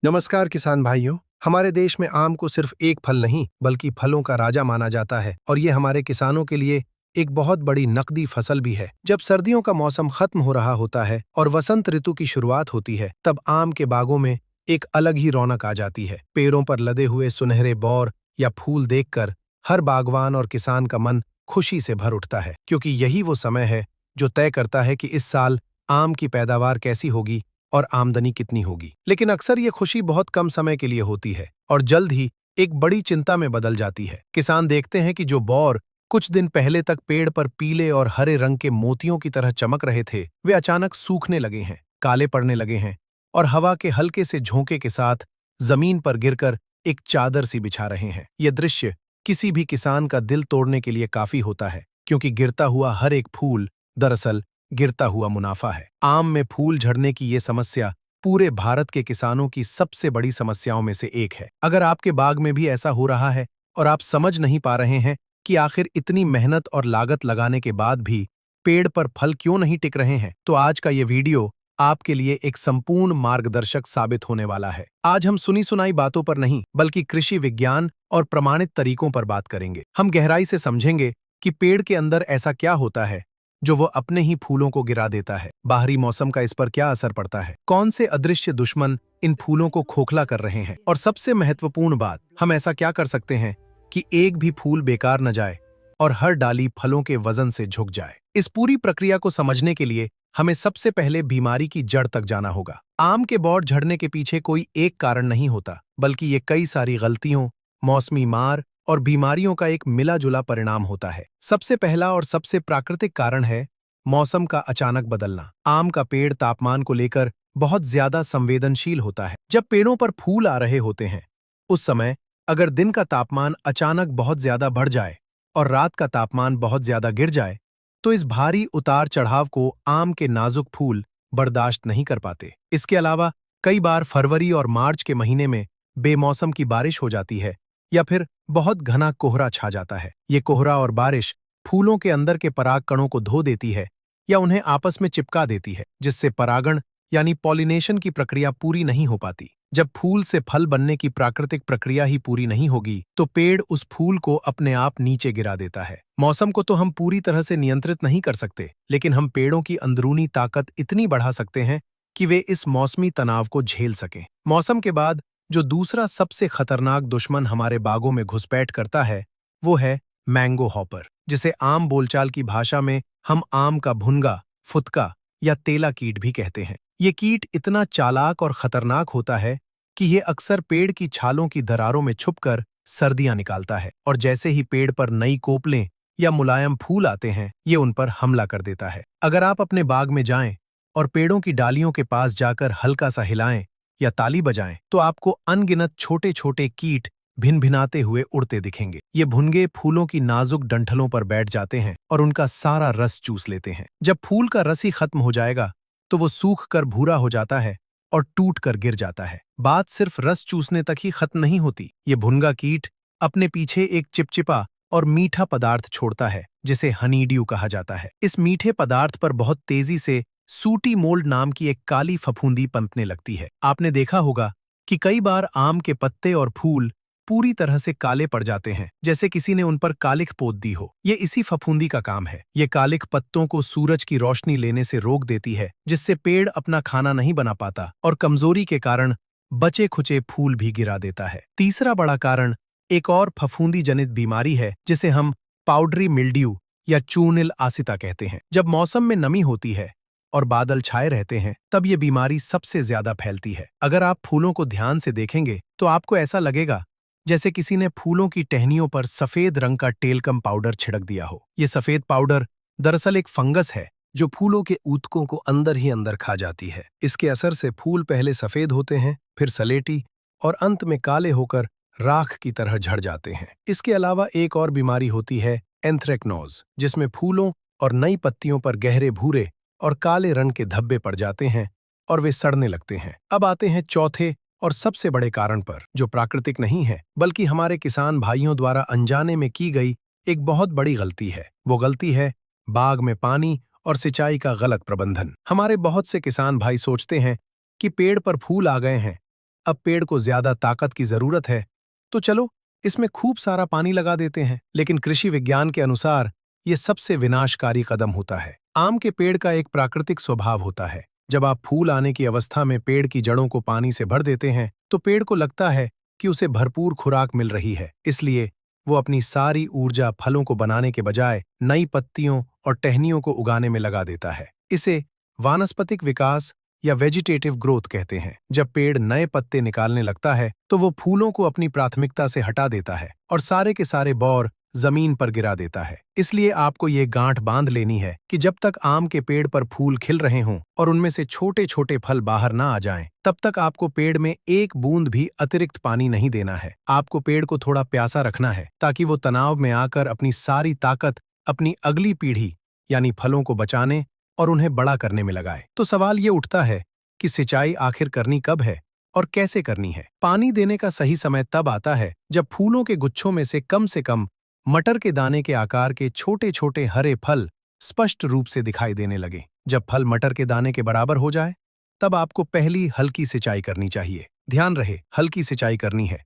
नमस्कार किसान भाइयों। हमारे देश में आम को सिर्फ एक फल नहीं बल्कि फलों का राजा माना जाता है और ये हमारे किसानों के लिए एक बहुत बड़ी नकदी फसल भी है। जब सर्दियों का मौसम खत्म हो रहा होता है और वसंत ऋतु की शुरुआत होती है तब आम के बागों में एक अलग ही रौनक आ जाती है। पेड़ों पर लदे हुए सुनहरे बौर या फूल देखकर हर बागवान और किसान का मन खुशी से भर उठता है, क्योंकि यही वो समय है जो तय करता है कि इस साल आम की पैदावार कैसी होगी और आमदनी कितनी होगी। लेकिन अक्सर ये खुशी बहुत कम समय के लिए होती है और जल्द ही एक बड़ी चिंता में बदल जाती है। किसान देखते हैं कि जो बौर कुछ दिन पहले तक पेड़ पर पीले और हरे रंग के मोतियों की तरह चमक रहे थे, वे अचानक सूखने लगे हैं, काले पड़ने लगे हैं और हवा के हल्के से झोंके के साथ जमीन पर गिरकर एक चादर सी बिछा रहे हैं। यह दृश्य किसी भी किसान का दिल तोड़ने के लिए काफी होता है, क्योंकि गिरता हुआ हर एक फूल दरअसल गिरता हुआ मुनाफा है। आम में फूल झड़ने की ये समस्या पूरे भारत के किसानों की सबसे बड़ी समस्याओं में से एक है। अगर आपके बाग में भी ऐसा हो रहा है और आप समझ नहीं पा रहे हैं कि आखिर इतनी मेहनत और लागत लगाने के बाद भी पेड़ पर फल क्यों नहीं टिक रहे हैं, तो आज का ये वीडियो आपके लिए एक संपूर्ण मार्गदर्शक साबित होने वाला है। आज हम सुनी सुनाई बातों पर नहीं बल्कि कृषि विज्ञान और प्रमाणित तरीकों पर बात करेंगे। हम गहराई से समझेंगे कि पेड़ के अंदर ऐसा क्या होता है जो वो अपने ही फूलों को गिरा देता है। बाहरी मौसम का इस पर क्या असर पड़ता है, कौन से अदृश्य दुश्मन इन फूलों को खोखला कर रहे हैं, और सबसे महत्वपूर्ण बात, हम ऐसा क्या कर सकते हैं कि एक भी फूल बेकार न जाए और हर डाली फलों के वजन से झुक जाए। इस पूरी प्रक्रिया को समझने के लिए हमें सबसे पहले बीमारी की जड़ तक जाना होगा। आम के बौर झड़ने के पीछे कोई एक कारण नहीं होता, बल्कि ये कई सारी गलतियों, मौसमी मार और बीमारियों का एक मिला जुला परिणाम होता है। सबसे पहला और सबसे प्राकृतिक कारण है मौसम का अचानक बदलना। आम का पेड़ तापमान को लेकर बहुत ज्यादा संवेदनशील होता है। जब पेड़ों पर फूल आ रहे होते हैं उस समय अगर दिन का तापमान अचानक बहुत ज्यादा बढ़ जाए और रात का तापमान बहुत ज्यादा गिर जाए तो इस भारी उतार चढ़ाव को आम के नाजुक फूल बर्दाश्त नहीं कर पाते। इसके अलावा कई बार फरवरी और मार्च के महीने में बेमौसम की बारिश हो जाती है या फिर बहुत घना कोहरा छा जाता है। ये कोहरा और बारिश फूलों के अंदर के पराग कणों को धो देती है या उन्हें आपस में चिपका देती है, जिससे परागण यानी पॉलिनेशन की प्रक्रिया पूरी नहीं हो पाती। जब फूल से फल बनने की प्राकृतिक प्रक्रिया ही पूरी नहीं होगी तो पेड़ उस फूल को अपने आप नीचे गिरा देता है। मौसम को तो हम पूरी तरह से नियंत्रित नहीं कर सकते, लेकिन हम पेड़ों की अंदरूनी ताकत इतनी बढ़ा सकते हैं कि वे इस मौसमी तनाव को झेल सकें। मौसम के बाद जो दूसरा सबसे खतरनाक दुश्मन हमारे बागों में घुसपैठ करता है वो है मैंगो हॉपर, जिसे आम बोलचाल की भाषा में हम आम का भुनगा, फुदका या तेला कीट भी कहते हैं। ये कीट इतना चालाक और खतरनाक होता है कि ये अक्सर पेड़ की छालों की दरारों में छुपकर सर्दियां निकालता है और जैसे ही पेड़ पर नई कोपलें या मुलायम फूल आते हैं ये उन पर हमला कर देता है। अगर आप अपने बाग में जाएं और पेड़ों की डालियों के पास जाकर हल्का सा हिलाएं या ताली बजाएं तो आपको अनगिनत छोटे छोटे कीट भिनभिनाते हुए उड़ते दिखेंगे। ये भुनगे फूलों की नाजुक डंठलों पर बैठ जाते हैं और उनका सारा रस चूस लेते हैं। जब फूल का रस ही खत्म हो जाएगा तो वो सूख कर भूरा हो जाता है और टूट कर गिर जाता है। बात सिर्फ रस चूसने तक ही खत्म नहीं होती। ये भुनगा कीट अपने पीछे एक चिपचिपा और मीठा पदार्थ छोड़ता है जिसे हनीड्यू कहा जाता है। इस मीठे पदार्थ पर बहुत तेजी से सूटी मोल्ड नाम की एक काली फफूंदी पनपने लगती है। आपने देखा होगा कि कई बार आम के पत्ते और फूल पूरी तरह से काले पड़ जाते हैं, जैसे किसी ने उन पर कालिख पोत दी हो। ये इसी फफूंदी का काम है। ये कालिख पत्तों को सूरज की रोशनी लेने से रोक देती है, जिससे पेड़ अपना खाना नहीं बना पाता और कमजोरी के कारण बचे खुचे फूल भी गिरा देता है। तीसरा बड़ा कारण एक और फफूंदी जनित बीमारी है जिसे हम पाउडरी मिल्ड्यू या चूर्निल आसिता कहते हैं। जब मौसम में नमी होती है और बादल छाए रहते हैं तब ये बीमारी सबसे ज्यादा फैलती है। अगर आप फूलों को ध्यान से देखेंगे तो आपको ऐसा लगेगा जैसे किसी ने फूलों की टहनियों पर सफेद रंग का टेलकम पाउडर छिड़क दिया हो। ये सफेद पाउडर दरअसल एक फंगस है जो फूलों के ऊतकों को अंदर ही अंदर खा जाती है। इसके असर से फूल पहले सफेद होते हैं, फिर सलेटी और अंत में काले होकर राख की तरह झड़ जाते हैं। इसके अलावा एक और बीमारी होती है एंथ्रेक्नोज, जिसमें फूलों और नई पत्तियों पर गहरे भूरे और काले रंग के धब्बे पड़ जाते हैं और वे सड़ने लगते हैं। अब आते हैं चौथे और सबसे बड़े कारण पर, जो प्राकृतिक नहीं है बल्कि हमारे किसान भाइयों द्वारा अनजाने में की गई एक बहुत बड़ी गलती है। वो गलती है बाग में पानी और सिंचाई का गलत प्रबंधन। हमारे बहुत से किसान भाई सोचते हैं कि पेड़ पर फूल आ गए हैं अब पेड़ को ज्यादा ताकत की जरूरत है, तो चलो इसमें खूब सारा पानी लगा देते हैं। लेकिन कृषि विज्ञान के अनुसार ये सबसे विनाशकारी कदम होता है। आम के पेड़ का एक प्राकृतिक स्वभाव होता है, जब आप फूल आने की अवस्था में पेड़ की जड़ों को पानी से भर देते हैं तो पेड़ को लगता है कि उसे भरपूर खुराक मिल रही है, इसलिए वो अपनी सारी ऊर्जा फलों को बनाने के बजाय नई पत्तियों और टहनियों को उगाने में लगा देता है। इसे वानस्पतिक विकास या वेजिटेटिव ग्रोथ कहते हैं। जब पेड़ नए पत्ते निकालने लगता है तो वो फूलों को अपनी प्राथमिकता से हटा देता है और सारे के सारे बौर जमीन पर गिरा देता है। इसलिए आपको ये गांठ बांध लेनी है कि जब तक आम के पेड़ पर फूल खिल रहे हों और उनमें से छोटे छोटे फल बाहर ना आ जाएं, तब तक आपको पेड़ में एक बूंद भी अतिरिक्त पानी नहीं देना है। आपको पेड़ को थोड़ा प्यासा रखना है ताकि वो तनाव में आकर अपनी सारी ताकत अपनी अगली पीढ़ी यानी फलों को बचाने और उन्हें बड़ा करने में लगाए। तो सवाल ये उठता है कि सिंचाई आखिर करनी कब है और कैसे करनी है। पानी देने का सही समय तब आता है जब फूलों के गुच्छों में से कम मटर के दाने के आकार के छोटे छोटे हरे फल स्पष्ट रूप से दिखाई देने लगे। जब फल मटर के दाने के बराबर हो जाए तब आपको पहली हल्की सिंचाई करनी चाहिए। ध्यान रहे, हल्की सिंचाई करनी है,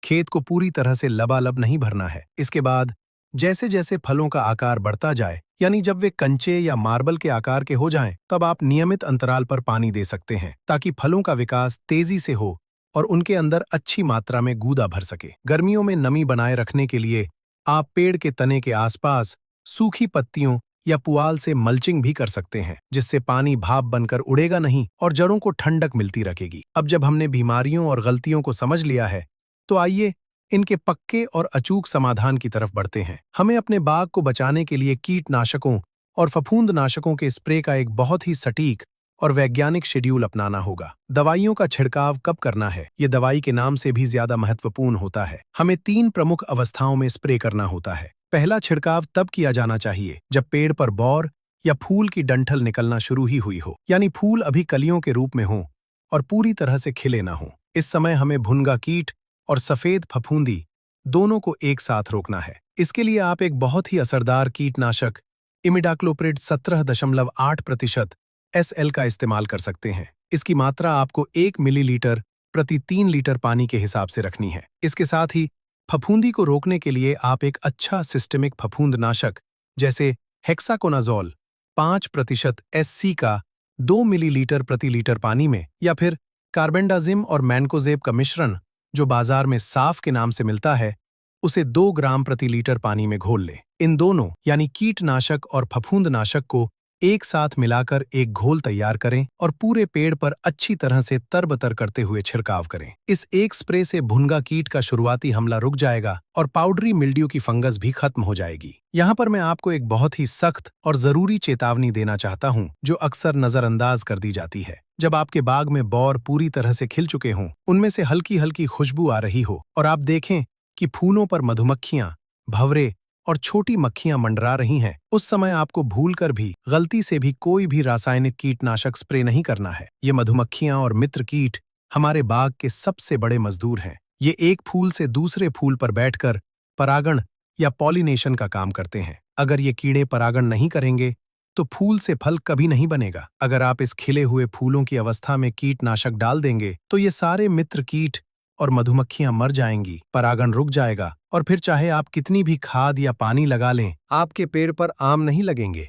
खेत को पूरी तरह से लबालब नहीं भरना है। इसके बाद जैसे जैसे फलों का आकार बढ़ता जाए, यानी जब वे कंचे या मार्बल के आकार के हो जाएं, तब आप नियमित अंतराल पर पानी दे सकते हैं ताकि फलों का विकास तेजी से हो और उनके अंदर अच्छी मात्रा में गूदा भर सके। गर्मियों में नमी बनाए रखने के लिए आप पेड़ के तने के आसपास सूखी पत्तियों या पुआल से मल्चिंग भी कर सकते हैं, जिससे पानी भाप बनकर उड़ेगा नहीं और जड़ों को ठंडक मिलती रहेगी। अब जब हमने बीमारियों और गलतियों को समझ लिया है, तो आइए इनके पक्के और अचूक समाधान की तरफ बढ़ते हैं। हमें अपने बाग को बचाने के लिए कीटनाशकों और फफूंदनाशकों के स्प्रे का एक बहुत ही सटीक और वैज्ञानिक शेड्यूल अपनाना होगा। दवाइयों का छिड़काव कब करना है, ये दवाई के नाम से भी ज्यादा महत्वपूर्ण होता है। हमें 3 प्रमुख अवस्थाओं में स्प्रे करना होता है। पहला छिड़काव तब किया जाना चाहिए जब पेड़ पर बौर या फूल की डंठल निकलना शुरू ही हुई हो, यानी फूल अभी कलियों के रूप में हो और पूरी तरह से खिले ना हो। इस समय हमें भुनगा कीट और सफेद फफूंदी दोनों को एक साथ रोकना है। इसके लिए आप एक बहुत ही असरदार कीटनाशक इमिडाक्लोप्रिड 17.8% SL का इस्तेमाल कर सकते हैं। इसकी मात्रा आपको 1 मिलीलीटर प्रति 3 लीटर पानी के हिसाब से रखनी है। इसके साथ ही फफूंदी को रोकने के लिए आप एक अच्छा सिस्टेमिक फफूंदनाशक जैसे हेक्साकोनाजोल 5% SC का 2 मिलीलीटर प्रति लीटर पानी में, या फिर कार्बेंडाजिम और मैनकोजेब का मिश्रण जो बाजार में साफ के नाम से मिलता है, उसे 2 ग्राम प्रति लीटर पानी में घोल लें। इन दोनों यानी कीटनाशक और फफूंदनाशक को एक साथ मिलाकर एक घोल तैयार करें और पूरे पेड़ पर अच्छी तरह से तरबतर करते हुए छिड़काव करें। इस एक स्प्रे से भुनगा कीट का शुरुआती हमला रुक जाएगा और पाउडरी मिल्ड्यू की फंगस भी खत्म हो जाएगी। यहाँ पर मैं आपको एक बहुत ही सख्त और जरूरी चेतावनी देना चाहता हूँ, जो अक्सर नजरअंदाज कर दी जाती है। जब आपके बाग में बौर पूरी तरह से खिल चुके हों, उनमें से हल्की हल्की खुशबू आ रही हो और आप देखें कि फूलों पर मधुमक्खियां, भंवरे और छोटी मक्खियां मंडरा रही हैं, उस समय आपको भूलकर भी गलती से भी कोई भी रासायनिक कीटनाशक स्प्रे नहीं करना है। ये मधुमक्खियां और मित्र कीट हमारे बाग के सबसे बड़े मजदूर हैं। ये एक फूल से दूसरे फूल पर बैठकर परागण या पॉलिनेशन का काम करते हैं। अगर ये कीड़े परागण नहीं करेंगे तो फूल से फल कभी नहीं बनेगा। अगर आप इस खिले हुए फूलों की अवस्था में कीटनाशक डाल देंगे तो ये सारे मित्र कीट और मधुमक्खियां मर जाएंगी, परागण रुक जाएगा और फिर चाहे आप कितनी भी खाद या पानी लगा लें, आपके पेड़ पर आम नहीं लगेंगे।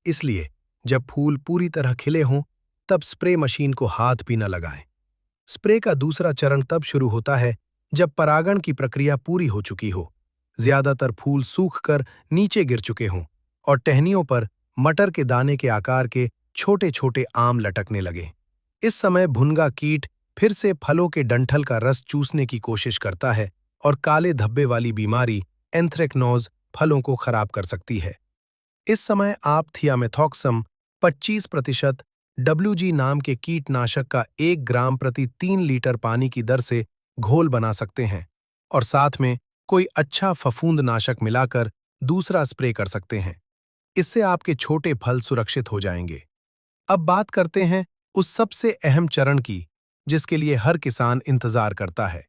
इसलिए जब फूल पूरी तरह खिले हों तब स्प्रे मशीन को हाथ भी न लगाएं। स्प्रे का दूसरा चरण तब शुरू होता है जब परागण की प्रक्रिया पूरी हो चुकी हो, ज्यादातर फूल सूखकर नीचे गिर चुके हों और टहनियों पर मटर के दाने के आकार के छोटे छोटे आम लटकने लगे। इस समय भुनगा कीट फिर से फलों के डंठल का रस चूसने की कोशिश करता है और काले धब्बे वाली बीमारी एंथ्रेक्नोज फलों को खराब कर सकती है। इस समय आप थियामेथॉक्सम 25% WG नाम के कीटनाशक का 1 ग्राम प्रति 3 लीटर पानी की दर से घोल बना सकते हैं और साथ में कोई अच्छा फफूंदनाशक मिलाकर दूसरा स्प्रे कर सकते हैं। इससे आपके छोटे फल सुरक्षित हो जाएंगे। अब बात करते हैं उस सबसे अहम चरण की जिसके लिए हर किसान इंतजार करता है।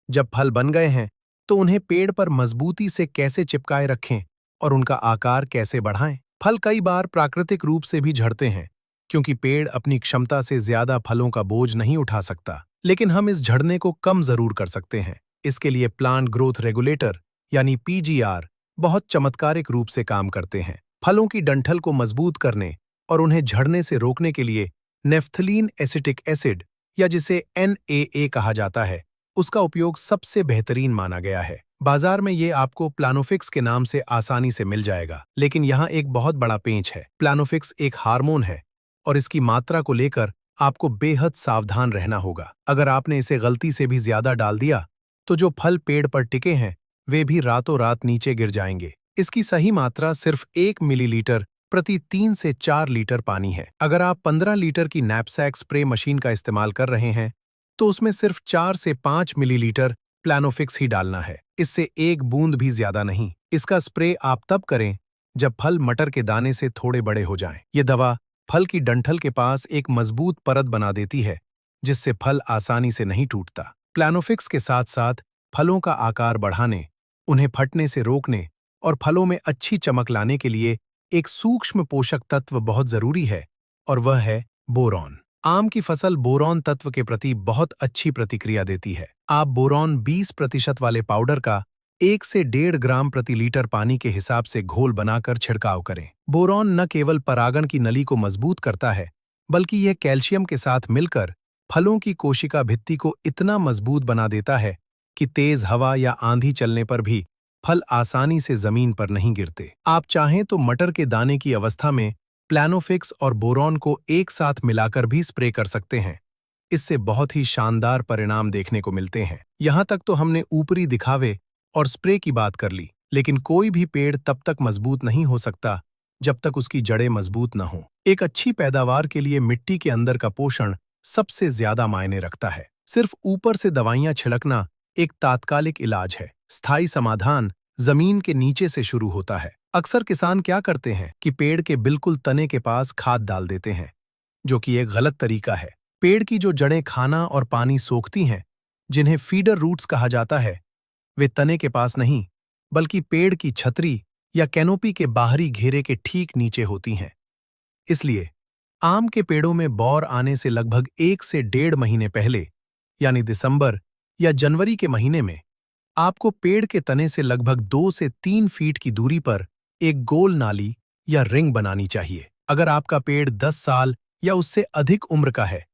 जब फल बन गए हैं तो उन्हें पेड़ पर मजबूती से कैसे चिपकाए रखें और उनका आकार कैसे बढ़ाएं। फल कई बार प्राकृतिक रूप से भी झड़ते हैं क्योंकि पेड़ अपनी क्षमता से ज्यादा फलों का बोझ नहीं उठा सकता। लेकिन हम इस झड़ने को कम जरूर कर सकते हैं। इसके लिए प्लांट ग्रोथ रेगुलेटर यानी पीजीआर बहुत चमत्कारिक रूप से काम करते हैं। फलों की डंठल को मजबूत करने और उन्हें झड़ने से रोकने के लिए नेफ्थलीन एसिटिक एसिड या जिसे NAA कहा जाता है, उसका उपयोग सबसे बेहतरीन माना गया है। बाजार में ये आपको प्लानोफिक्स के नाम से आसानी से मिल जाएगा, लेकिन यहाँ एक बहुत बड़ा पेंच है। प्लानोफिक्स एक हार्मोन है और इसकी मात्रा को लेकर आपको बेहद सावधान रहना होगा। अगर आपने इसे गलती से भी ज्यादा डाल दिया तो जो फल पेड़ पर टिके हैं वे भी रातों रात नीचे गिर जाएंगे। इसकी सही मात्रा सिर्फ 1 मिलीलीटर प्रति 3 से 4 लीटर पानी है। अगर आप 15 लीटर की नैपसैक स्प्रे मशीन का इस्तेमाल कर रहे हैं तो उसमें सिर्फ 4 से 5 मिलीलीटर प्लानोफिक्स ही डालना है, इससे एक बूंद भी ज्यादा नहीं। इसका स्प्रे आप तब करें जब फल मटर के दाने से थोड़े बड़े हो जाएं। ये दवा फल की डंठल के पास एक मजबूत परत बना देती है जिससे फल आसानी से नहीं टूटता। प्लानोफिक्स के साथ साथ फलों का आकार बढ़ाने, उन्हें फटने से रोकने और फलों में अच्छी चमक लाने के लिए एक सूक्ष्म पोषक तत्व बहुत जरूरी है और वह है बोरॉन। आम की फसल बोरॉन तत्व के प्रति बहुत अच्छी प्रतिक्रिया देती है। आप बोरॉन 20% वाले पाउडर का 1 से 1.5 ग्राम प्रति लीटर पानी के हिसाब से घोल बनाकर छिड़काव करें। बोरॉन न केवल परागण की नली को मजबूत करता है, बल्कि यह कैल्शियम के साथ मिलकर फलों की कोशिका भित्ति को इतना मजबूत बना देता है कि तेज हवा या आंधी चलने पर भी फल आसानी से जमीन पर नहीं गिरते। आप चाहें तो मटर के दाने की अवस्था में प्लानोफिक्स और बोरॉन को एक साथ मिलाकर भी स्प्रे कर सकते हैं। इससे बहुत ही शानदार परिणाम देखने को मिलते हैं। यहाँ तक तो हमने ऊपरी दिखावे और स्प्रे की बात कर ली, लेकिन कोई भी पेड़ तब तक मजबूत नहीं हो सकता जब तक उसकी जड़ें मजबूत न हों। एक अच्छी पैदावार के लिए मिट्टी के अंदर का पोषण सबसे ज्यादा मायने रखता है। सिर्फ ऊपर से दवाइयां छिड़कना एक तात्कालिक इलाज है। स्थायी समाधान जमीन के नीचे से शुरू होता है। अक्सर किसान क्या करते हैं कि पेड़ के बिल्कुल तने के पास खाद डाल देते हैं, जो कि एक गलत तरीका है। पेड़ की जो जड़ें खाना और पानी सोखती हैं, जिन्हें फीडर रूट्स कहा जाता है, वे तने के पास नहीं, बल्कि पेड़ की छतरी या कैनोपी के बाहरी घेरे के ठीक नीचे होती हैं। इसलिए आम के पेड़ों में बौर आने से लगभग 1 से 1.5 महीने पहले, यानी दिसंबर या जनवरी के महीने में, आपको पेड़ के तने से लगभग 2 से 3 फीट की दूरी पर एक गोल नाली या रिंग बनानी चाहिए। अगर आपका पेड़ 10 साल या उससे अधिक उम्र का है,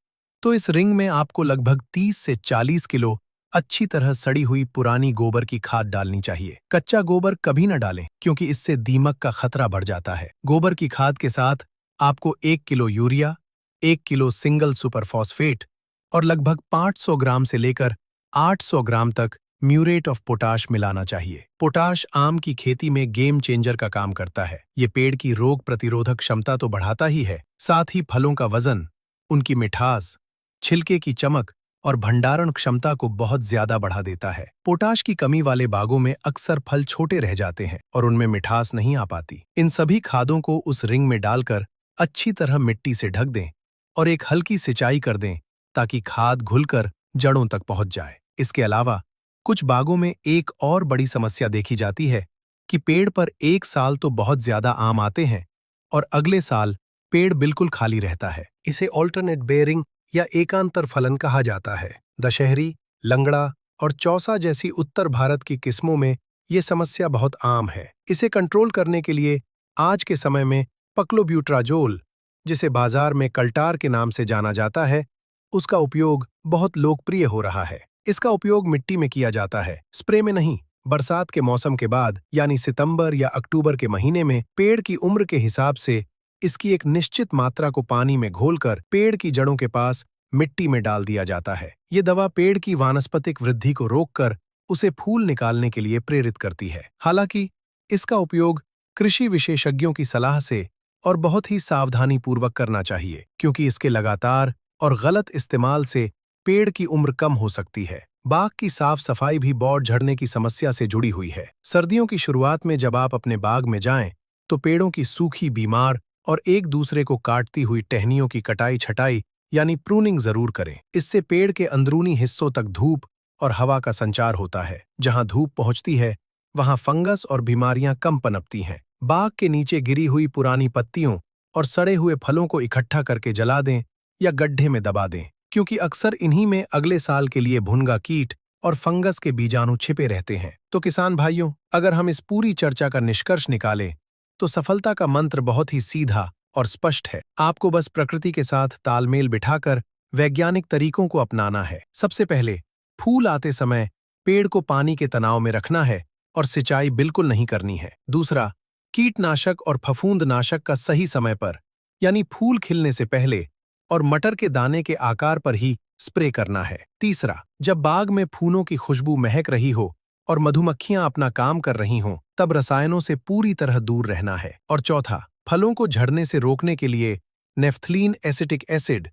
तो इस रिंग में आपको लगभग 30 से 40 किलो अच्छी तरह सड़ी हुई पुरानी गोबर की खाद डालनी चाहिए। कच्चा गोबर कभी न डालें, क्योंकि इससे दीमक का खतरा बढ़ जाता है। गोबर की खाद के साथ आपको 1 kilo urea, 1 kilo single super phosphate और लगभग 500 ग्राम से लेकर 800 ग्राम तक म्यूरेट ऑफ पोटाश मिलाना चाहिए। पोटाश आम की खेती में गेम चेंजर का काम करता है। ये पेड़ की रोग प्रतिरोधक क्षमता तो बढ़ाता ही है, साथ ही फलों का वजन, उनकी मिठास, छिलके की चमक और भंडारण क्षमता को बहुत ज्यादा बढ़ा देता है। पोटाश की कमी वाले बागों में अक्सर फल छोटे रह जाते हैं और उनमें मिठास नहीं आ पाती। इन सभी खादों को उस रिंग में डालकर अच्छी तरह मिट्टी से ढक दें और एक हल्की सिंचाई कर दें ताकि खाद घुलकर जड़ों तक पहुंच जाए। इसके अलावा कुछ बागों में एक और बड़ी समस्या देखी जाती है कि पेड़ पर एक साल तो बहुत ज्यादा आम आते हैं और अगले साल पेड़ बिल्कुल खाली रहता है। इसे ऑल्टरनेट बेयरिंग या एकांतर फलन कहा जाता है। दशहरी, लंगड़ा और चौसा जैसी उत्तर भारत की किस्मों में ये समस्या बहुत आम है। इसे कंट्रोल करने के लिए आज के समय में पक्लोब्यूट्राजोल, जिसे बाजार में कल्टार के नाम से जाना जाता है, उसका उपयोग बहुत लोकप्रिय हो रहा है। इसका उपयोग मिट्टी में किया जाता है, स्प्रे में नहीं। बरसात के मौसम के बाद यानी सितंबर या अक्टूबर के महीने में पेड़ की उम्र के हिसाब से इसकी एक निश्चित मात्रा को पानी में घोलकर पेड़ की जड़ों के पास मिट्टी में डाल दिया जाता है। ये दवा पेड़ की वानस्पतिक वृद्धि को रोककर उसे फूल निकालने के लिए प्रेरित करती है। हालांकि इसका उपयोग कृषि विशेषज्ञों की सलाह से और बहुत ही सावधानीपूर्वक करना चाहिए, क्योंकि इसके लगातार और गलत इस्तेमाल से पेड़ की उम्र कम हो सकती है। बाग की साफ सफाई भी बौर झड़ने की समस्या से जुड़ी हुई है। सर्दियों की शुरुआत में जब आप अपने बाग में जाएं, तो पेड़ों की सूखी, बीमार और एक दूसरे को काटती हुई टहनियों की कटाई छटाई यानी प्रूनिंग जरूर करें। इससे पेड़ के अंदरूनी हिस्सों तक धूप और हवा का संचार होता है। जहां धूप पहुंचती है, वहां फंगस और बीमारियां कम पनपती हैं। बाग के नीचे गिरी हुई पुरानी पत्तियों और सड़े हुए फलों को इकट्ठा करके जला दें या गड्ढे में दबा दें। क्योंकि अक्सर इन्हीं में अगले साल के लिए भुनगा कीट और फंगस के बीजाणु छिपे रहते हैं। तो किसान भाइयों, अगर हम इस पूरी चर्चा का निष्कर्ष निकालें तो सफलता का मंत्र बहुत ही सीधा और स्पष्ट है। आपको बस प्रकृति के साथ तालमेल बिठाकर वैज्ञानिक तरीकों को अपनाना है। सबसे पहले, फूल आते समय पेड़ को पानी के तनाव में रखना है और सिंचाई बिल्कुल नहीं करनी है। दूसरा, कीटनाशक और फफूंदनाशक का सही समय पर, यानी फूल खिलने से पहले और मटर के दाने के आकार पर ही स्प्रे करना है। तीसरा, जब बाग में फूलों की खुशबू महक रही हो और मधुमक्खियां अपना काम कर रही हों, तब रसायनों से पूरी तरह दूर रहना है। और चौथा, फलों को झड़ने से रोकने के लिए नेफ्थलीन एसिटिक एसिड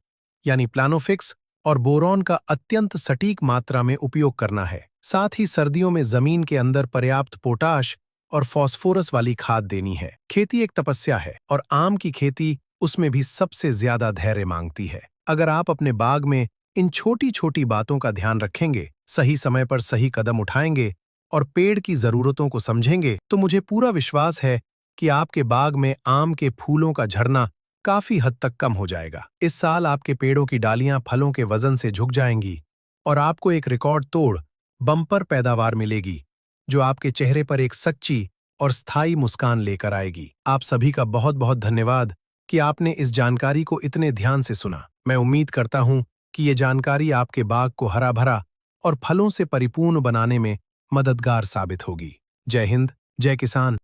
यानी प्लानोफिक्स और बोरॉन का अत्यंत सटीक मात्रा में उपयोग करना है। साथ ही सर्दियों में जमीन के अंदर पर्याप्त पोटाश और फास्फोरस वाली खाद देनी है। खेती एक तपस्या है और आम की खेती उसमें भी सबसे ज्यादा धैर्य मांगती है। अगर आप अपने बाग में इन छोटी छोटी बातों का ध्यान रखेंगे, सही समय पर सही कदम उठाएंगे और पेड़ की जरूरतों को समझेंगे, तो मुझे पूरा विश्वास है कि आपके बाग में आम के फूलों का झरना काफी हद तक कम हो जाएगा। इस साल आपके पेड़ों की डालियां फलों के वजन से झुक जाएंगी और आपको एक रिकॉर्ड तोड़ बम्पर पैदावार मिलेगी, जो आपके चेहरे पर एक सच्ची और स्थायी मुस्कान लेकर आएगी। आप सभी का बहुत बहुत धन्यवाद कि आपने इस जानकारी को इतने ध्यान से सुना। मैं उम्मीद करता हूं कि ये जानकारी आपके बाग को हरा भरा और फलों से परिपूर्ण बनाने में मददगार साबित होगी। जय हिंद, जय किसान।